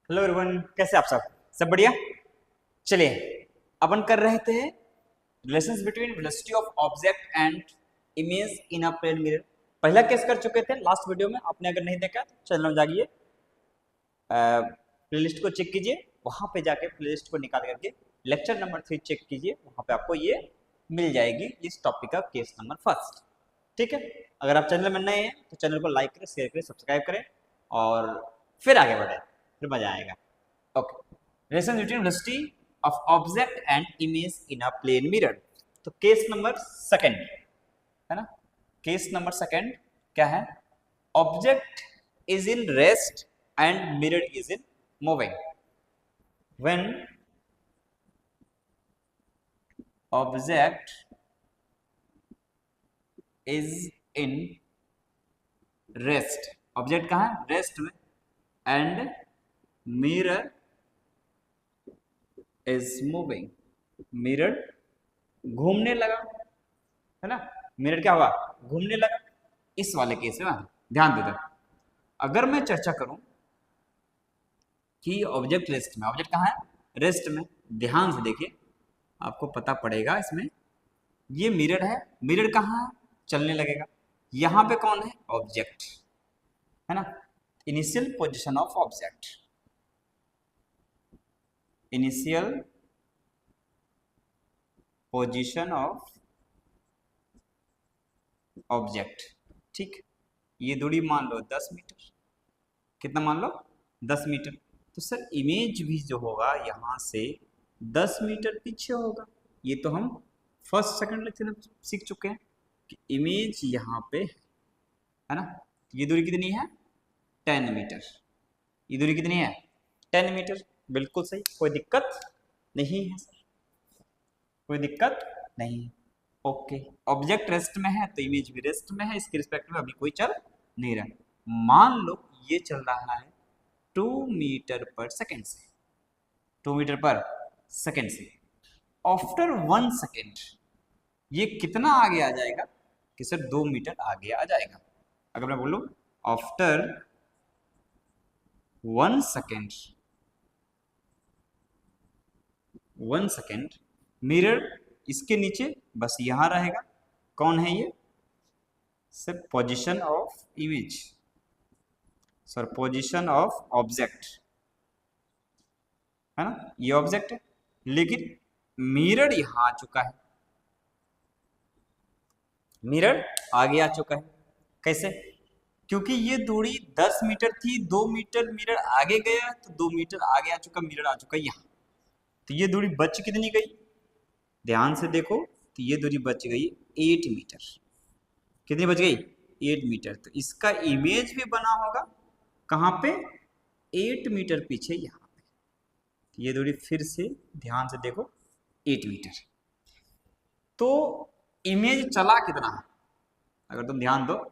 Hello everyone, कैसे आप सब बढ़िया। चलिए, अपन कर रहे थे relations between velocity of object and image in a plane mirror. पहला केस कर चुके थे लास्ट वीडियो में। आपने अगर नहीं देखा तो चैनल में जाइए, प्लेलिस्ट को चेक कीजिए, वहां पे जाके प्लेलिस्ट को निकाल करके लेक्चर नंबर 3 चेक कीजिए, वहां पे आपको ये मिल जाएगी इस टॉपिक का केस नंबर फर्स्ट। ठीक है, अगर आप चैनल में नए हैं तो चैनल को लाइक करें, शेयर करें, सब्सक्राइब करें और फिर आगे बढ़े, फिर मजा आएगा। Okay, relation between velocity of object and image in a plane mirror. तो केस नंबर सेकंड है ना, केस नंबर सेकंड क्या है? Object is in rest and mirror is in moving. When object is in rest, object कहाँ है? Rest में। And mirror is moving, mirror घूमने लगा, है ना। मिरर क्या हुआ? घूमने लगा। इस वाले केस में ध्यान देना, अगर मैं चर्चा करूं कि ऑब्जेक्ट रेस्ट में, ऑब्जेक्ट कहाँ है? रेस्ट में। ध्यान से देखिए, आपको पता पड़ेगा इसमें ये मिरर है, मिरर कहाँ है? चलने लगेगा। यहां पे कौन है? ऑब्जेक्ट, है ना। Initial position of object, initial position of object. ठीक, ये दूरी मान लो 10 मीटर। कितना मान लो? 10 मीटर। तो सर इमेज भी जो होगा यहाँ से 10 मीटर पीछे होगा। ये तो हम फर्स्ट सेकंड लेक्चर में सीख चुके हैं कि इमेज यहाँ पे है ना। ये दूरी कितनी है? 10 मीटर। ये दूरी कितनी है? 10 मीटर। बिल्कुल सही, कोई दिक्कत नहीं है सर, कोई दिक्कत नहीं है। ओके, ऑब्जेक्ट रेस्ट में है तो इमेज भी रेस्ट में है, इसके रिस्पेक्ट में अभी कोई चल नहीं रहा। मान लो ये चल रहा है 2 मीटर पर सेकेंड से, 2 मीटर पर सेकेंड से। आफ्टर 1 सेकेंड ये कितना आगे आ जाएगा? कि सर 2 मीटर आगे आ जाएगा। अगर मैं बोलूं आफ्टर 1 सेकेंड, 1 सेकेंड मिरर इसके नीचे बस यहां रहेगा। कौन है ये? Sir position of image, sir position of object, है ना। ये ऑब्जेक्ट है, लेकिन मिरर यहां आ चुका है, मिरर आगे आ चुका है। कैसे? क्योंकि ये दूरी 10 मीटर थी, 2 मीटर मिरर आगे गया तो 2 मीटर आगे आ चुका, मिरर आ चुका यहाँ। तो ये दूरी बच कितनी गई? ध्यान से देखो, तो ये दूरी बच गई 8 मीटर। कितनी बच गई? 8 मीटर। तो इसका इमेज भी बना होगा कहाँ पे? 8 मीटर पीछे यहाँ पे। तो ये दूरी फिर से ध्यान से देखो, 8 मीटर। तो इमेज चला कितना है? अगर तुम ध्यान दो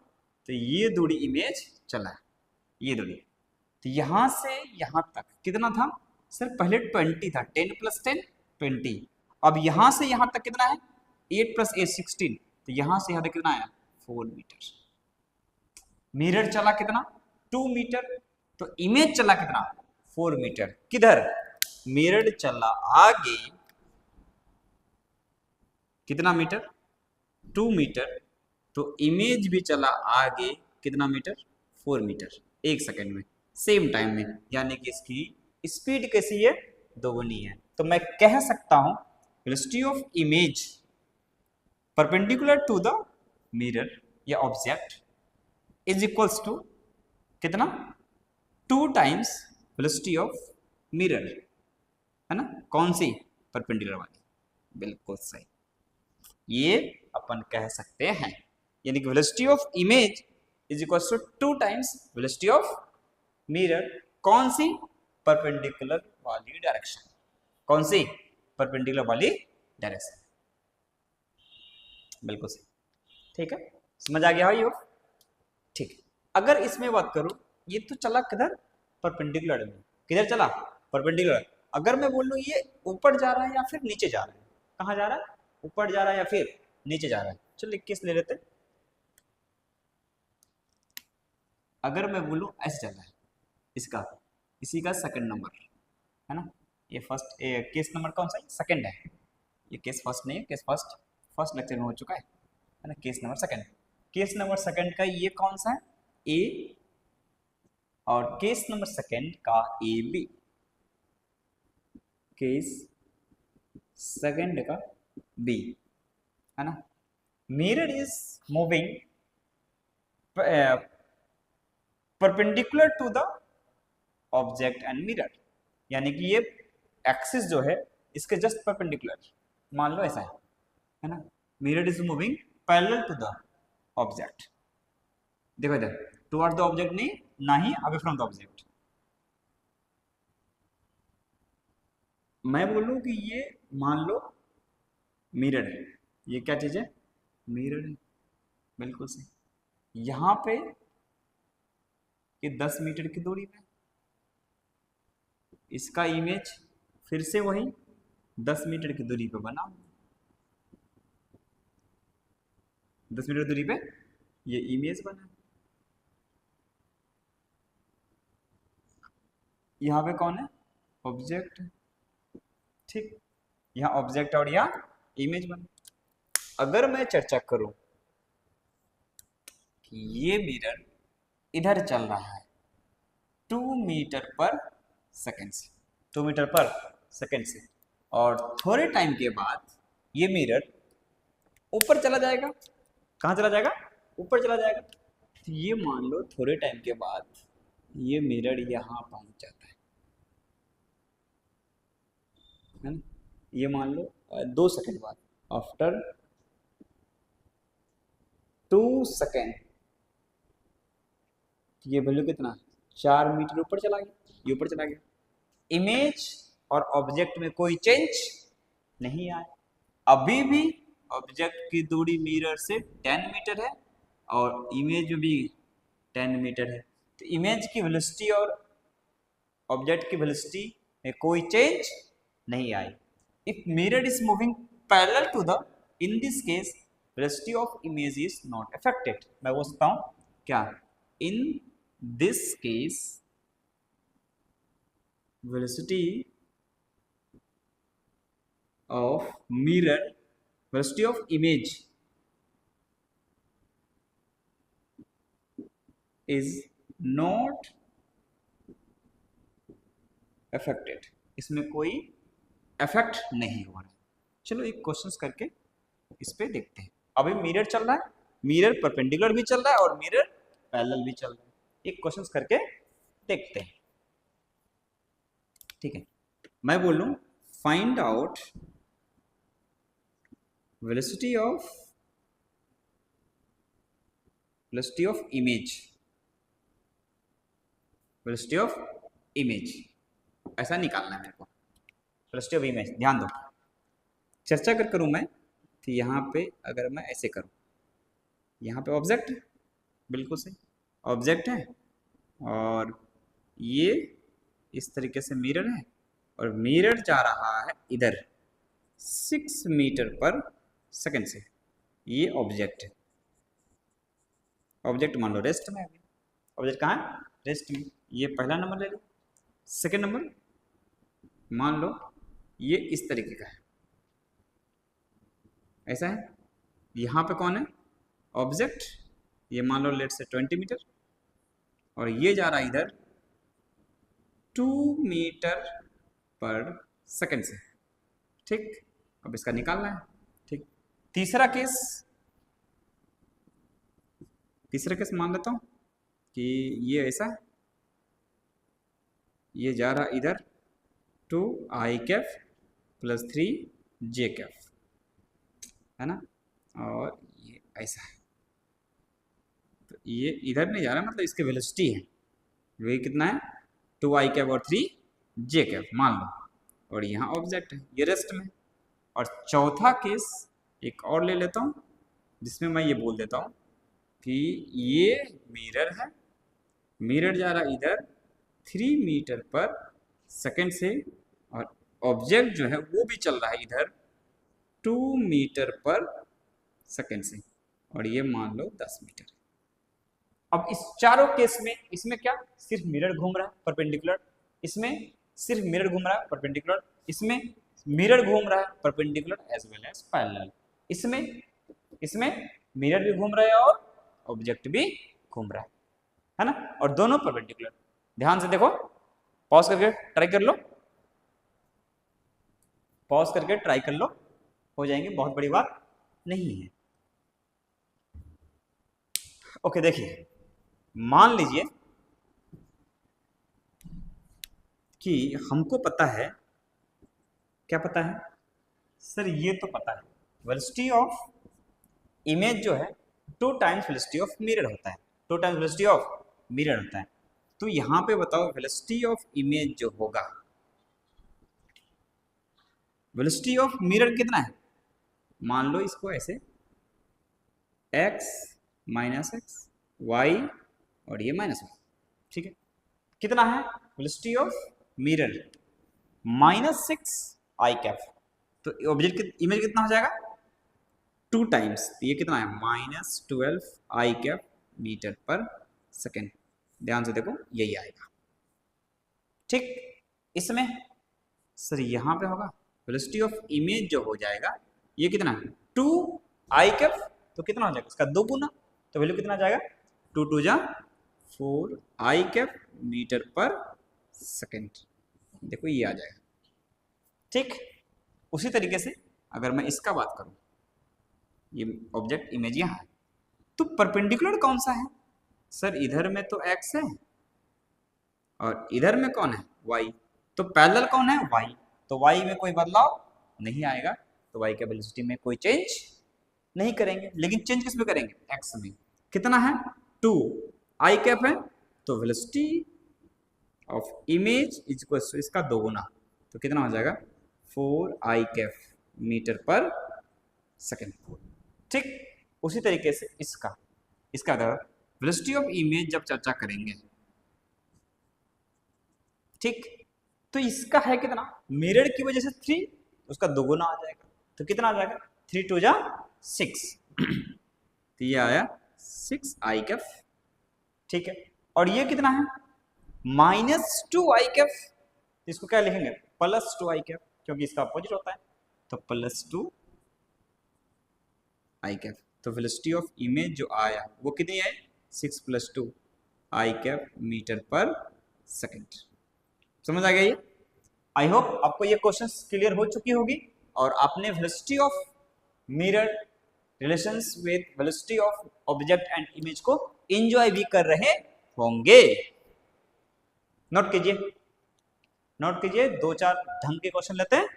तो ये दूरी इमेज चला है, ये दूरी। तो यहां से यहां तक कितना था? सर पहले 20 था, 10 + 10 20। अब यहां से यहां तक कितना है? 8 + 8 16। तो यहां से यहां तक कितना आया? 4 मीटर। मिरर चला कितना? 2 मीटर। तो इमेज चला कितना? 4 मीटर। किधर? मिरर चला आगे कितना मीटर? 2 मीटर। तो इमेज भी चला आगे कितना मीटर? 4 मीटर। 1 सेकेंड में, सेम टाइम में, यानी कि इसकी स्पीड कैसी है? दोगुनी है। तो मैं कह सकता हूं velocity of image perpendicular to the mirror या ऑब्जेक्ट इज इक्वल्स टू कितना? 2 टाइम्स वेलोसिटी ऑफ मिरर, है ना। कौन सी? परपेंडिकुलर वाली। बिल्कुल सही, ये अपन कह सकते हैं। यानी कि velocity of image is equal to 2 times velocity of mirror. कौन सी? परपेंडिकुलर वाली डायरेक्शन। कौन सी? परपेंडिकुलर वाली डायरेक्शन। बिल्कुल सही, ठीक है, समझ आ गया हो? ठीक है, अगर इसमें बात करूं, ये तो चला किधर? परपेंडिकुलर में। किधर चला? परपेंडिकुलर। अगर मैं बोलूं ये ऊपर जा रहा है या फिर नीचे जा रहा है, कहाँ जा रहा है? ऊपर जा रहा है या फिर नीचे जा रहा है? चलिए किस ले लेते। अगर मैं बोलूं ऐसे चल रहा है, इसका इसी का सेकंड नंबर है ना। ये फर्स्ट केस नंबर कौन सा है, सेकंड है। ये केस फर्स्ट नहीं है, केस फर्स्ट फर्स्ट लेक्चर में हो चुका है ना। Case number second, case number second का ये कौन सा है, ए, और case number second A B बी, केस सेकंड का बी है ना। Mirror is moving perpendicular to the object and mirror, यानी कि ये एक्सिस जो है इसके जस्ट परपेंडिकुलर, मान लो ऐसा है ना। Mirror is moving parallel to the object, देखो इधर टुवर्ड द ऑब्जेक्ट नहीं, ना ही अवे फ्रॉम द ऑब्जेक्ट। मैं बोलूं कि ये मान लो मिरर है, ये क्या चीज है, मिरर है, बिल्कुल सही। यहां पे ये 10 मीटर की दूरी पे, इसका इमेज फिर से वही 10 मीटर की दूरी पे बना, 10 मीटर दूरी पे ये इमेज बना। यहाँ पे कौन है, ऑब्जेक्ट, ठीक। यहाँ ऑब्जेक्ट और यहाँ इमेज बना। अगर मैं चर्चा करूं कि ये मिरर इधर चल रहा है 2 मीटर पर सेकंड से, 2 मीटर पर सेकंड से, और थोड़े टाइम के बाद ये मिरर ऊपर चला जाएगा। कहाँ चला जाएगा, ऊपर चला जाएगा। तो ये मान लो थोड़े टाइम के बाद ये मिरर यहाँ पहुंच जाता है ना। ये मान लो 2 सेकंड बाद, आफ्टर 2 सेकंड ये वैल्यू कितना, 4 मीटर ऊपर चला गया, ये ऊपर चला गया। इमेज और ऑब्जेक्ट में कोई चेंज नहीं आया, अभी भी ऑब्जेक्ट की दूरी मिरर से 10 मीटर है और इमेज में भी 10 मीटर है। तो इमेज की वेलोसिटी और ऑब्जेक्ट की वेलोसिटी में कोई चेंज नहीं आई। If mirror is moving parallel to the, in this case velocity of image is not affected. मैं बोल सकता हूं क्या, in this case velocity of mirror, velocity of image is not affected, इसमें कोई इफेक्ट नहीं हो रहा है। चलो एक क्वेश्चंस करके इस पे देखते हैं। अभी मिरर चल रहा है, मिरर परपेंडिकुलर भी चल रहा है और मिरर पैरेलल भी चल रहा है। एक क्वेश्चंस करके देखते हैं, ठीक है। मैं बोलूं find out velocity of image, velocity of image ऐसा निकालना है मेरे को। velocity of image, ध्यान दो, चर्चा कर करूं मैं तो यहाँ पे अगर मैं ऐसे करूं, यहाँ पे ऑब्जेक्ट, बिल्कुल सही ऑब्जेक्ट है, और ये इस तरीके से मिरर है, और मिरर जा रहा है इधर 6 मीटर पर सेकंड से, ये ऑब्जेक्ट है। ऑब्जेक्ट मान लो रेस्ट में है, ऑब्जेक्ट कहाँ है, रेस्ट में। ये पहला नंबर ले लो, सेकंड नंबर मान लो ये इस तरीके का है, ऐसा है। यहाँ पे कौन है, ऑब्जेक्ट, ये मान लो लेट से 20 मीटर, और ये जा रहा है इधर 2 मीटर पर सेकंड से, ठीक। अब इसका निकालना है, ठीक। तीसरा केस मान लेता हूं कि ये ऐसा है, ये जा रहा इधर 2i Kaif plus 3j Kaif, है ना, और ये ऐसा है। तो ये इधर नहीं जा रहा, मतलब इसकी वेलोसिटी है, वही कितना है, 2i कैफ और 3j कैफ मान लो, और यहाँ ऑब्जेक्ट है, ये रेस्ट में। और चौथा केस एक और ले लेता हूँ, जिसमें मैं ये बोल देता हूँ कि ये मिरर है, मिरर जा रहा इधर 3 मीटर पर सेकंड से, और ऑब्जेक्ट जो है वो भी चल रहा है इधर 2 मीटर पर सेकंड से, और ये मान लो 10 मीटर। अब इस चारों केस में इसमें क्या, सिर्फ मिरर घूम रहा है परपेंडिकुलर, इसमें सिर्फ मिरर घूम रहा है परपेंडिकुलर, इसमें मिरर घूम रहा है perpendicular as well as parallel, इसमें इसमें मिरर भी घूम रहा है और ऑब्जेक्ट भी घूम रहा है ना, और दोनों परपेंडिकुलर। ध्यान से देखो, पॉज करके ट्राई कर लो, पॉज करके ट्राई कर लो, हो जाएंगे, बहुत बड़ी बात नहीं है। ओके देखिए, मान लीजिए कि हमको पता है, क्या पता है सर, ये तो पता है वेलोसिटी ऑफ इमेज जो है 2 टाइम्स वेलोसिटी ऑफ मिरर होता है, 2 टाइम्स वेलोसिटी ऑफ मिरर होता है। तो यहां पे बताओ वेलोसिटी ऑफ इमेज जो होगा, वेलोसिटी ऑफ मिरर कितना है, मान लो इसको ऐसे x माइनस एक्स वाई और ये माइनस वाई, ठीक है, कितना है velocity of mirror -6 I cap, तो ऑब्जेक्ट इमेज कितना हो जाएगा 2 टाइम्स, तो ये कितना है -12 आई कैप मीटर पर सेकेंड। ध्यान से देखो यही आएगा, ठीक। इसमें सर यहाँ पे होगा वेलोसिटी ऑफ इमेज जो हो जाएगा ये कितना है 2 आई कैप, तो कितना हो जाएगा इसका 2 गुना, तो वैल्यू कितना आ जाएगा 2 2 जा 4 आई कैप मीटर पर सेकेंड, देखो ये आ जाएगा, ठीक। उसी तरीके से अगर मैं इसका बात करूं, ये ऑब्जेक्ट इमेज यहाँ है, तो परपेंडिकुलर कौन सा है सर, इधर में तो x है और इधर में कौन है y, तो पैरेलल कौन है y, तो y में कोई बदलाव नहीं आएगा, तो y के वेलोसिटी में कोई चेंज नहीं करेंगे, लेकिन चेंज किस में करेंगे x में, कितना है 2 आई कैप है, तो velocity of image is equal to इसका 2 गुना, तो कितना हो जाएगा 4 आई कैप मीटर पर सेकेंड, ठीक। उसी तरीके से इसका अगर वेलोसिटी ऑफ इमेज जब चर्चा करेंगे, ठीक, तो इसका है कितना, मिरर की वजह से 3, उसका 2 गुना आ जाएगा, तो कितना आ जाएगा 3 2 जा 6, तो ये आया 6 आई कैप, ठीक है। और ये कितना है -2 आई कैप, इसको क्या लिखेंगे +2 आई कैप, क्योंकि इसका अपोजिट होता है, तो +2 आई कैप, तो वेलोसिटी ऑफ इमेज जो आया वो कितनी है 6 + 2 आई कैप मीटर पर सेकेंड। समझ आ गया ये, आई होप आपको ये क्वेश्चन क्लियर हो चुकी होगी और आपने velocity of mirror relations with velocity of object and image को एंजॉय भी कर रहे होंगे। नोट कीजिए, नोट कीजिए, 2-4 ढंग के क्वेश्चन लेते हैं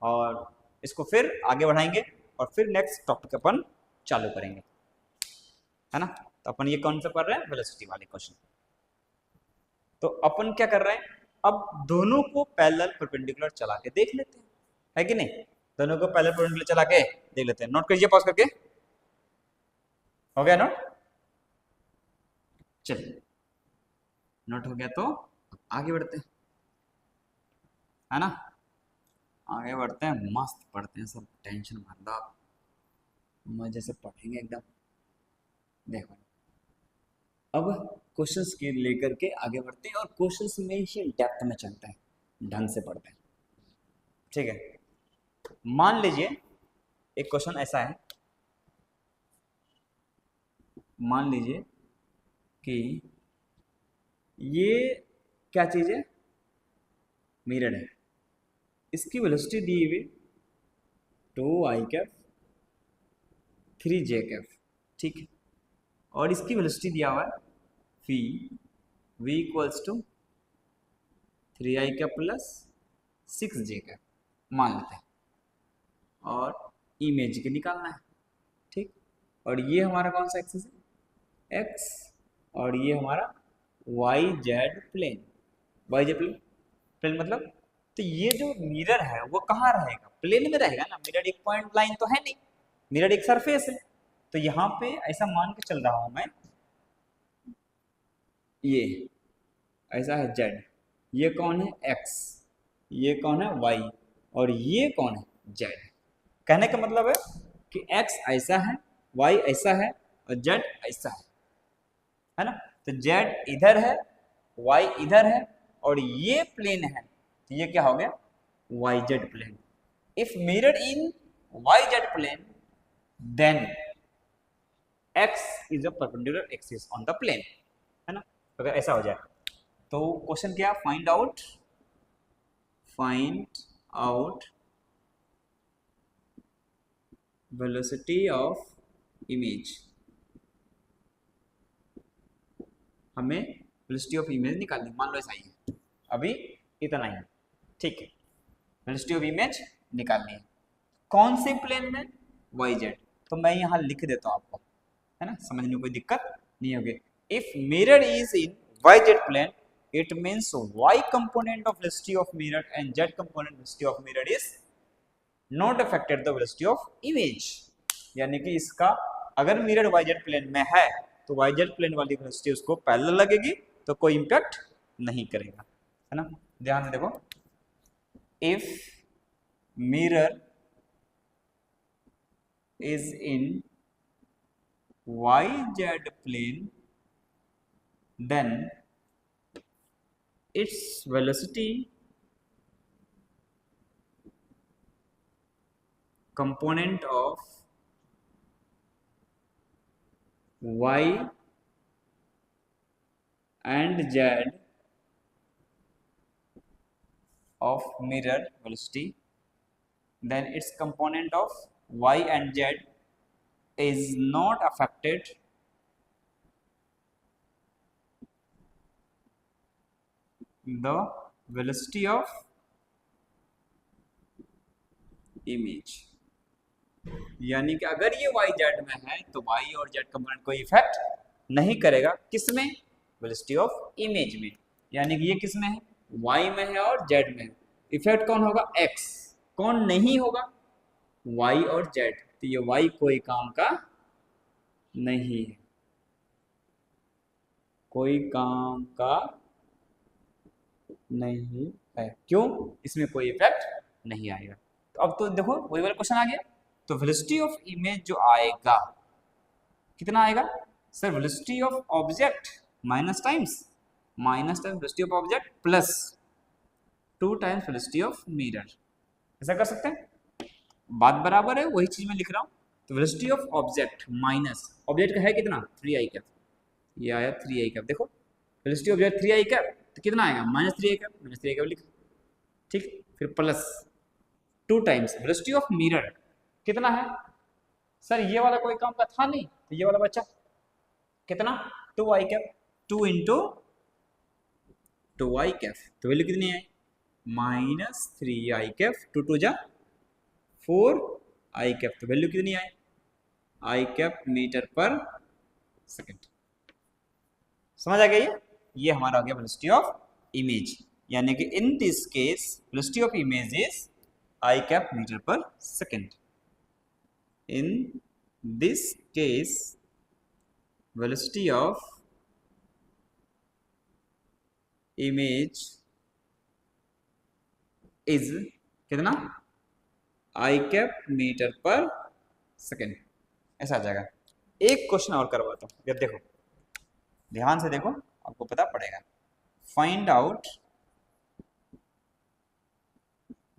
और इसको फिर आगे बढ़ाएंगे और फिर नेक्स्ट टॉपिक अपन चालू करेंगे, है ना। तो अपन ये कौन सा कर रहे हैं वेलोसिटी वाले क्वेश्चन, तो अपन क्या कर रहे हैं अब दोनों को पैरेलल परपेंडिकुलर चला के देख लेते हैं, है कि नहीं, दोनों को पैरेलल परपेंडिकुलर चला के देख लेते हैं। नोट कीजिए पॉज करके, हो गया नोट, चलिए नोट हो गया तो आगे बढ़ते हैं, है ना, आगे बढ़ते हैं, मस्त पढ़ते हैं, सब टेंशन भरदा मजे से पढ़ेंगे एकदम। देखो अब क्वेश्चंस के लेकर के आगे बढ़ते हैं और क्वेश्चंस में ही डेप्थ में चलते हैं, ढंग से पढ़ते हैं, ठीक है। मान लीजिए एक क्वेश्चन ऐसा है, मान लीजिए कि ये क्या चीज है मिरर है, इसकी वेलोसिटी दी हुई 2 आई कैप 3 जे कैप, ठीक है, और इसकी वेलोसिटी दिया हुआ है v equals to 3 i cap plus 6 j cap मान लेते हैं, और इमेज के निकालना है, ठीक। और ये हमारा कौन सा एक्सिस है x, और ये हमारा y Z plane, y Z plane मतलब, तो ये जो मिरर है वो कहाँ रहेगा प्लेन में रहेगा ना, मिरर एक पॉइंट लाइन तो है नहीं, मिरर एक सरफेस है, तो यहाँ पे ऐसा मान के चल रहा हूं मैं, ये ऐसा है z, ये कौन है x, ये कौन है y और ये कौन है z। कहने का मतलब है कि x ऐसा है, y ऐसा है और z ऐसा है ना, तो z इधर है y इधर है और ये प्लेन है तो ये क्या हो गया, y Z plane. If mirror in Y Z plane then x is a perpendicular axis on the plane, है ना। अगर ऐसा हो जाए तो क्वेश्चन क्या, find out velocity of image. हमें वेलोसिटी ऑफ इमेज निकालनी, मान लो ऐसा ही है, अभी इतना ही, ठीक है। वेलोसिटी ऑफ इमेज निकालनी है, कौन से प्लेन में, वाई जेड। तो मैं यहाँ लिख देता हूँ आपको, है ना, समझने में कोई दिक्कत नहीं होगी। If mirror is in Y Z plane it means y component of velocity of mirror and z component velocity of mirror is not affected the velocity of image. यानी कि इसका अगर मिरर वाई जेड प्लेन में है तो Y Z plane वाली velocity उसको parallel लगेगी, तो कोई इंपैक्ट नहीं करेगा, है ना। ध्यान से देखो, if mirror is in YZ plane then its velocity component of Y and Z of mirror velocity, then its component of Y and Z is not affected the velocity of image। यानी कि अगर ये y z में है तो y और z component कोई effect नहीं करेगा, किसमें, वेलोसिटी ऑफ इमेज में। यानी कि ये किसमें है, y में है और z में है, इफेक्ट कौन होगा, x। कौन नहीं होगा, y और z। तो ये y कोई काम का नहीं है, कोई काम का नहीं है, क्यों, इसमें कोई इफेक्ट नहीं आएगा। तो अब तो देखो वही वाला क्वेश्चन आ गया, तो वेलोसिटी ऑफ इमेज जो आएगा कितना आएगा sir, velocity of object minus times velocity of object plus 2 times velocity of mirror. ऐसा कर सकते हैं, बात बराबर है, वही चीज मैं लिख रहा हूँ। तो velocity of object minus object का है कितना, 3i कैप, ये आया 3i कैप। देखो velocity of object 3i cap तो कितना आएगा, -3i कैप लिख, ठीक। फिर plus 2 times velocity of mirror कितना है सर, ये वाला कोई काम का था नहीं, तो ये वाला बच्चा कितना, 2i cap, 2 into 2i cap, तो वैल्यू कितनी है, -3i कैप, 2 2 जा 4i कैप, तो वैल्यू कितनी है, i कैप मीटर पर सेकेंड। समझ आ गया, ये हमारा आ गया वेलोसिटी ऑफ इमेज। यानी कि in this case velocity of image is i cap metre पर second. In this case velocity of image is कितना, i कैप मीटर पर सेकेंड। ऐसा आ जाएगा। एक क्वेश्चन और करवाता हूँ, जब देखो ध्यान से देखो, आपको पता पड़ेगा। Find out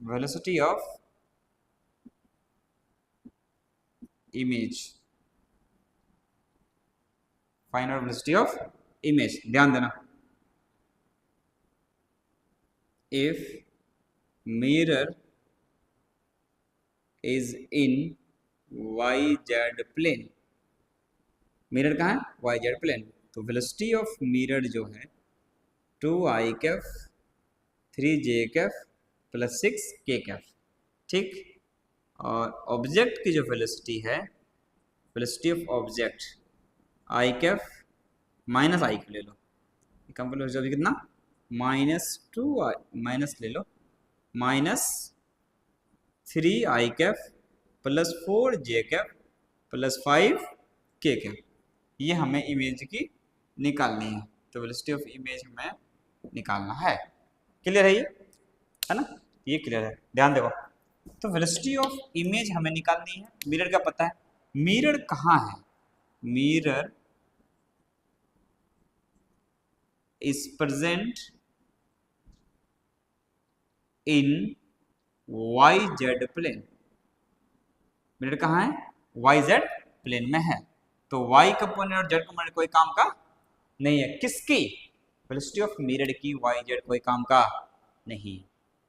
velocity of image, find out velocity of image. ध्यान देना, if mirror is in YZ plane, mirror कहाँ है, YZ प्लेन, तो वेलोसिटी ऑफ मिरर जो है 2i Kaif 3j Kaif plus 6k Kaif, ठीक। और ऑब्जेक्ट की जो वेलोसिटी है, velocity of object i cap minus I ले लो, कम कर लो, कितना -2i माइनस ले लो, -3i cap plus 4j cap plus 5k cap. ये हमें इमेज की निकालनी है, तो वेलोसिटी ऑफ इमेज हमें निकालना है। क्लियर है ये, है ना, ये क्लियर है। ध्यान देखो, तो वेलोसिटी ऑफ इमेज हमें निकालनी है, मिरर का पता है, मिरर कहाँ है, mirror is present in Y Z plane. Mirror कहाँ है? वाई जेड प्लेन में है। तो वाई कंपोनेंट और जेड कंपोनेंट कोई काम का नहीं है। किसकी? वेलोसिटी ऑफ मिरर की वाई जेड कोई काम का नहीं।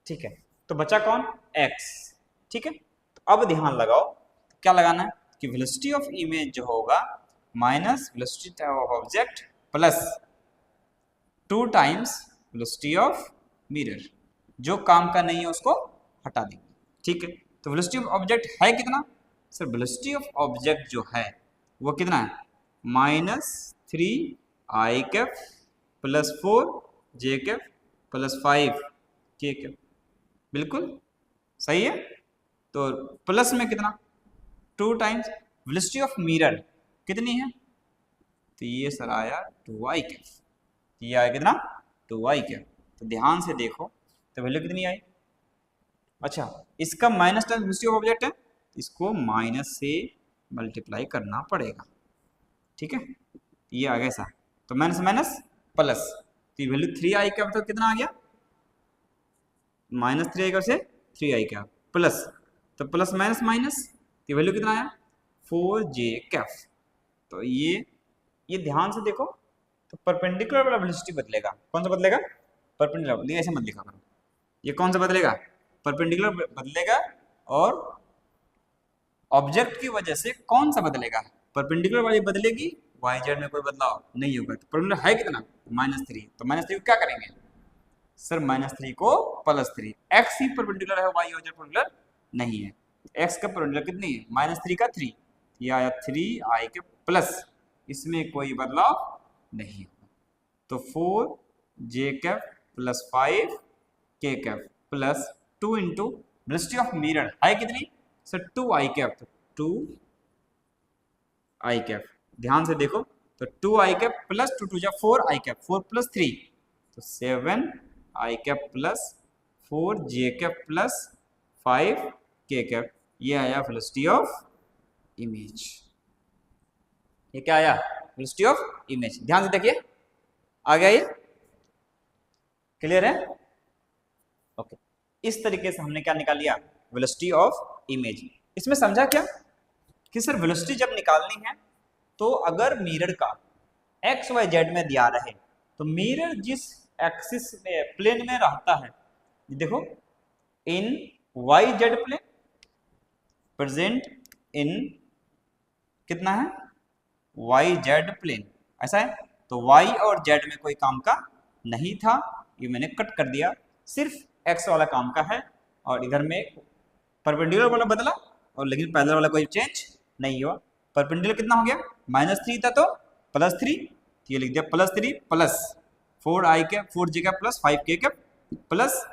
ठीक है, तो बचा कौन? एक्स। ठीक है, तो अब ध्यान लगाओ, क्या लगाना है कि वेलोसिटी ऑफ इमेज जो होगा minus velocity of object plus 2 times velocity of mirror. जो काम का नहीं है उसको हटा देंगे। ठीक है, तो वेलोसिटी ऑफ ऑब्जेक्ट है कितना? सर वेलोसिटी ऑफ ऑब्जेक्ट जो है वो कितना है? -3i cap plus 4j cap plus 5k cap. बिल्कुल सही है। तो प्लस में कितना? 2 टाइम्स वेलोसिटी ऑफ मिरर कितनी है? तो ये सर आया 2i कैप। ये आया कितना? 2i cap. तो ध्यान से देखो, तो वैल्यू कितनी आई? अच्छा, इसका minus time velocity of object है, इसको माइनस से मल्टीप्लाई करना पड़ेगा। ठीक है, ये आ गया सर। तो माइनस माइनस प्लस, तो ये वैल्यू 3i कैप तो कितना आ गया? -3i कैप से 3i कैप प्लस, तो प्लस माइनस माइनस, तो वैल्यू कितना आया? 4j cap. तो ये ध्यान से देखो, तो परपेंडिकुलर वाला वेलोसिटी बदलेगा। कौन सा बदलेगा? परपेंडिकुलर। ऐसे मत लिखा करो, ये कौन सा बदलेगा? परपेंडिकुलर बदलेगा। और ऑब्जेक्ट की वजह से कौन सा बदलेगा? परपेंडिकुलर वाली बदलेगी, वाई जेड में कोई बदलाव नहीं होगा। तो परपेंडिकुलर है कितना? -3। तो -3 को क्या करेंगे सर? -3 को +3। एक्स ही परपेंडिकुलर है, वाई और जेड परपेंडिकुलर नहीं है। एक्स का परपेंडिकुलर कितनी है? -3 का 3, ये आया 3i के प्लस, इसमें कोई बदलाव नहीं होगा। तो 4j cap plus 5k cap plus 2 into velocity of mirror है कितनी सर? 2i cap. तो 2i कैप, ध्यान से देखो, तो 2i cap plus 2 2 4i cap, 4 plus 3 तो 7i cap plus 4j cap plus 5k cap. ये आया वेलोसिटी ऑफ इमेज। ये क्या आया? Velocity of image. ध्यान से देखिए, आ गया? ये क्लियर है? ओके, इस तरीके से हमने क्या निकाल लिया? Velocity of image. इसमें समझा क्या कि सर वेलोसिटी जब निकालनी है तो अगर मिरर का एक्स वाई जेड में दिया रहे, तो मिरर जिस एक्सिस में प्लेन में रहता है, देखो in Y Z plane, present in कितना है? वाई जेड प्लेन, ऐसा है। तो वाई और जेड में कोई काम का नहीं था, ये मैंने कट कर दिया, सिर्फ एक्स वाला काम का है। और इधर में परपेंडिकुलर वाला बदला, और लेकिन पैरेलल वाला कोई चेंज नहीं हुआ। परपेंडिकुलर कितना हो गया? -3 था तो +3, ये लिख दिया +3 plus 4i cap 4j cap plus 5k cap plus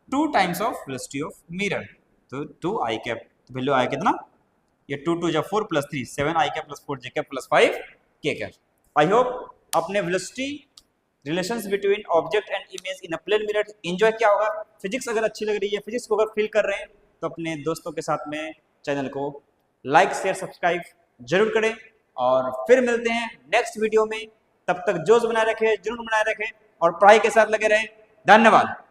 2 times of velocity of mirror, तो 2i कैप। वैल्यू आया कितना? ये 2 2 4 plus 3 7i cap plus 4j cap plus 5k cap. I hope अपने velocity relations between object and image in a plane mirror enjoy किया होगा। Physics अगर अच्छी लग रही है, फिजिक्स को अगर फील कर रहे हैं, तो अपने दोस्तों के साथ में चैनल को लाइक शेयर सब्सक्राइब जरूर करें। और फिर मिलते हैं नेक्स्ट वीडियो में। तब तक जोश बनाए रखें, जुनून बनाए रखें और पढ़ाई के साथ लगे रहें। धन्यवाद।